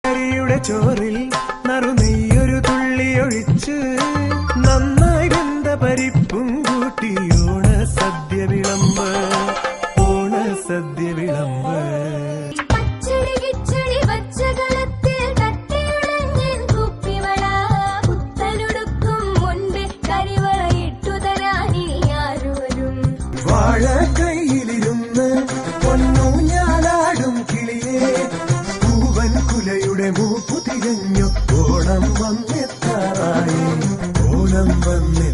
കോഴിക്കറിയുടെ ചോറിൽ നറുനെയ്യൊരു തുള്ളി ഒഴിച്ച് നന്നായി വെന്ത പരിപ്പും കൂട്ടി ഓണസദ്യ വിളമ്പ്, ഓണസദ്യ വിളമ്പ്. വാഴ കയ്യിലിരുന്ന് പൊന്നൂഞ്ഞാലാടും കിളിയെ പൂവൻ കുലയുടെ മൂപ്പു തികഞ്ഞു ഓണം വന്നെത്താറായി, ഓണം വന്നേ